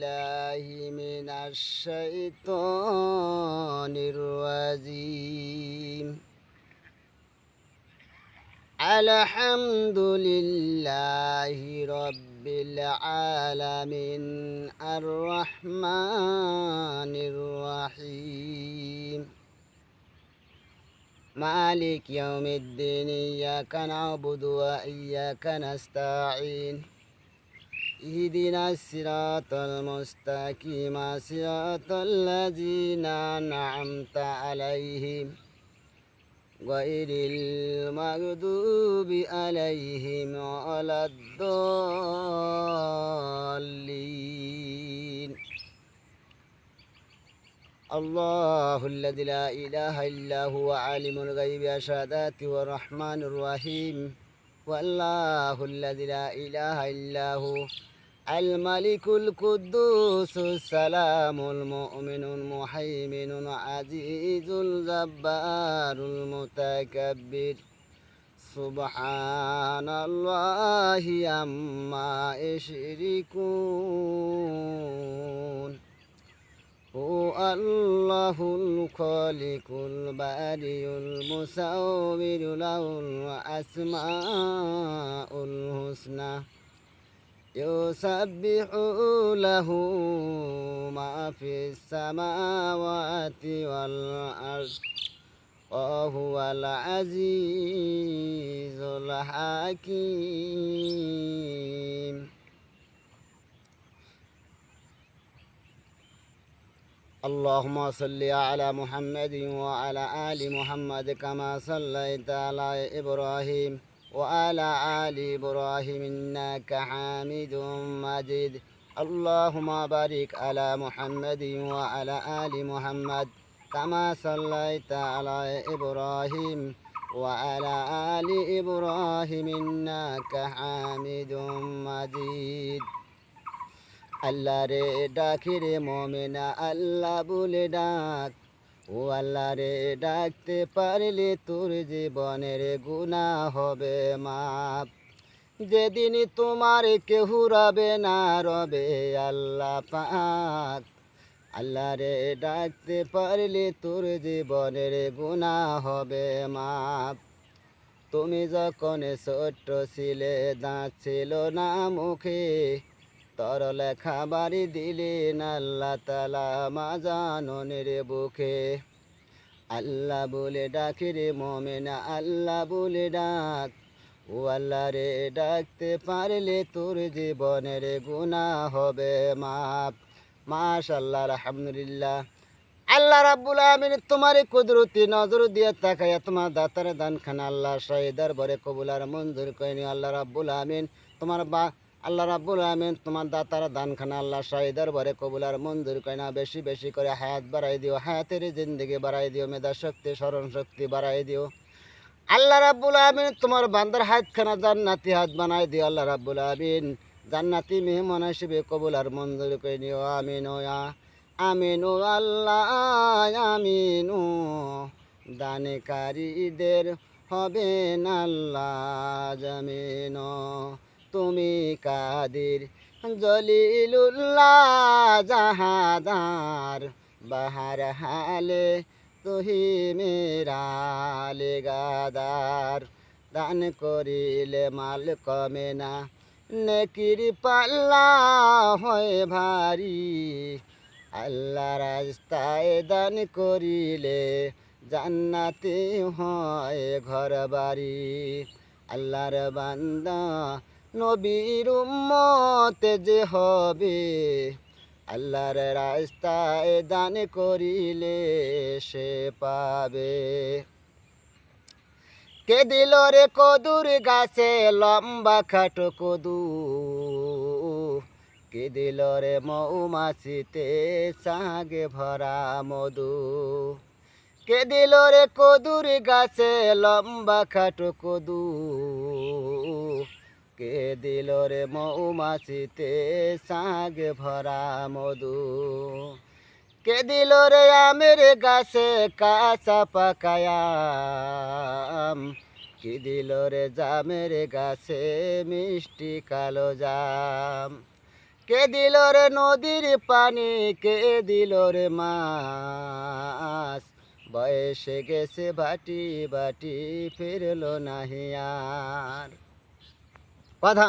بالله من الشيطان الرجيم. الحمد لله رب العالمين الرحمن الرحيم مالك يوم الدين إياك نعبد وإياك نستعين اهدنا الصراط المستقيم صراط الذين أنعمت عليهم غير المغضوب عليهم ولا الضالين. الله الذي لا إله إلا هو عالم الغيب والشهادة والرحمن الرحيم. والله الذي لا إله إلا هو الملك القدوس السلام المؤمن المهيمن العزيز الجبار المتكبر سبحان الله عما يشركون. هو الله الخالق البارئ المصور له الأسماء الحسنى يسبح له ما في السماوات والأرض وهو العزيز الحكيم. اللهم صل على محمد وعلى آل محمد كما صليت على إبراهيم وعلى آل إبراهيم إنك حميد مجيد. اللهم بارك على محمد وعلى آل محمد كما صليت على إبراهيم وعلى آل إبراهيم إنك حميد مجيد. আল্লাহ রে ডাকি রে মোমেনা আল্লাহ বলে ডাক, ও আল্লাহ রে ডাকতে পারলে তোর জীবনের গুনাহ হবে মাপ। যেদিন তোমার কেহ রবে না রবে আল্লাহ পাক, আল্লাহ রে ডাকতে পারলে তোর জীবনের গুনাহ হবে মাপ। তুমি যখন ছোট্ট ছিলে দাঁত ছিল না মুখে, তরলে খাবারি দিলেন আল্লাহ তালা মাজানের বুকে। আল্লাহ বলে ডাকি রে মোমেনা আল্লাহ বলে ডাক, ও আল্লাহ রে ডাকতে পারলে তোর জীবনের গুনাহ হবে মাপ। মাশাআল্লাহ আলহামদুলিল্লাহ। আল্লাহ রাব্বুল আমিন তোমার কুদরতি নজর দিয়ে তাকায়া তোমার দাতার দান খানা আল্লাহ শাহিদার বরে কবুল আর মঞ্জুর করেনি। আল্লাহ রাব্বুল আমিন তোমার আল্লাহ রাব্বুল আমিন তোমার দাতার দানখানা আল্লাহ শাহিদার বরে কবুল আর মঞ্জুর করে না। বেশি বেশি করে হায়াত বাড়াই দিও, হায়াতের জিন্দেগি বাড়াই দিও, মেধা শক্তি স্মরণ শক্তি বাড়াই দিও। আল্লাহ রাব্বুল আমিন তোমার বান্দার হায়াতখানা জান্নাতি হাত বানাই দিও। আল্লাহ রাব্বুল আমিন জান্নাতি মেহমান হিসেবে কবুল আর মঞ্জুর করে নিও। আমিন ও আমিন ও আল্লাহ আমিন ও। দানকারীদের হবে না আল্লাহ জামিন। তুমি কাদির জলিলুল্লাহ জাহাদার বাহার হালে তুহি মেরা লেগাদার। দান করিলে মাল কমে না, নেকির পাল্লা হয় ভারী। আল্লাহ রাস্তায় দান করিলে জান্নাতে হয় ঘর বাড়ি। আল্লাহর বান্দা নবীর উম্মত যে হবে, আল্লাহর রাস্তায় দান করিলে সে পাবে। কে দিল রে কদুর গাছে লম্বা খাটো কদু, কে দিল রে মৌমাছিতে চাগে ভরা মধু। কে দিল রে কদুর গাছে লম্বা খাটো কদু, কে দিল রে মৌমাছিতে চাগ ভরা মধু। কে দিল রে আমের গাছে কাঁচা পাকায়াম, কে দিল রে জামের গাছে মিষ্টি কালো জাম। কে দিল রে নদীর পানি, কে দিল রে মাছ, বয়সে গেছে বাটি বাটি, ফিরলো নাহি আর। কথা